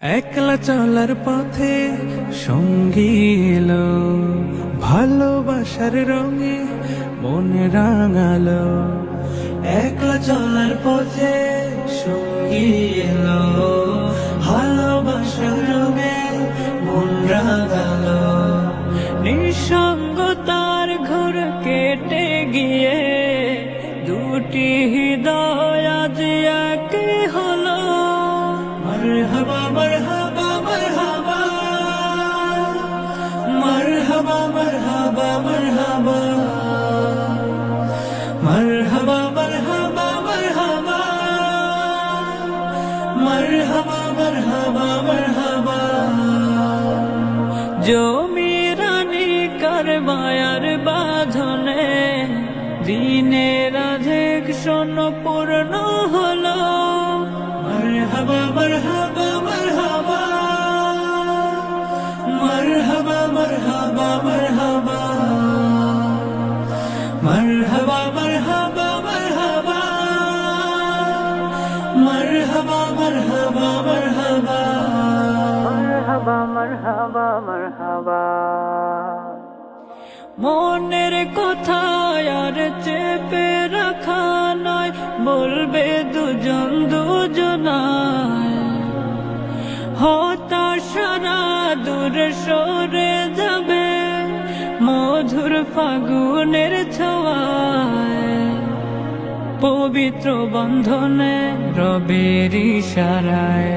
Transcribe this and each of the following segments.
একলা চলার পথে সঙ্গী এলো, ভালোবাসার রঙে মনে রাঙালো। একলা চলার পথে সঙ্গী এলো, ভালোবাসার রঙে মন রাঙালো। নিঃসঙ্গতার ঘোর কেটে গিয়ে দুটি হৃদয় আজ এক হলো। মারহাবা মারহাবা মারহাবা, মারহাবা মারহাবা মারহাবা, মারহাবা মারহাবা মারহাবা, মারহাবা মারহাবা মারহাবা। জমিরানি কারবায়ার বাঁধনে দিনের আধেক শোন পূর্ণ হলো। মারহাবা মারহাবা মারহাবা, মারহাবা মারহাবা মারহাবা, মারহাবা মারহাবা মারহাবা, মারহাবা মারহাবা মারহাবা, মারহাবা মারহাবা মারহাবা। মনের কথা আর চেপে রাখা নয়, বলবে দুজন দুজনায়। হতাশারা দূর সরে যাবে মধুর ফাগুনের ছোঁয়ায়। পবিত্র বন্ধনে রবের ইশারায়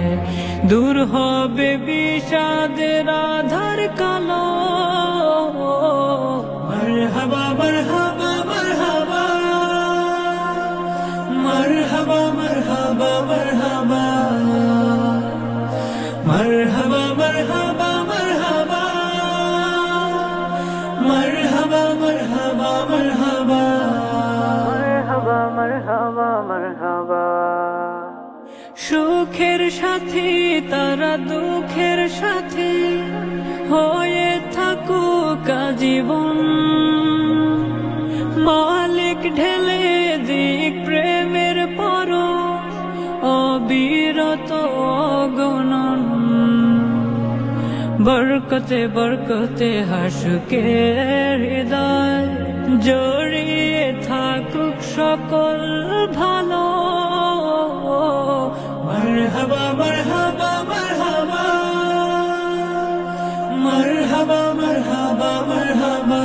দূর হবে বিষাদের আধার কালো। মারহাবা মারহাবা মারহাবা, মারহাবা মারহাবা মারহাবা, মারহাবা মারহাবা মারহাবা, মারহাবা মারহাবা মারহাবা, মারহাবা মারহাবা মারহাবা। সুখের সাথী তারা দুঃখের সাথী হয়ে থাকুক আজীবন। মালিক ঢেলে দিক প্রেমের পরশ অবিরত অগণন। বরকতে বরকতে হাসুকে হৃদয় জড়িয়ে থাকুক সকল ভালো। মারহাবা মারহাবা মারহাবা, মারহাবা মারহাবা মারহাবা,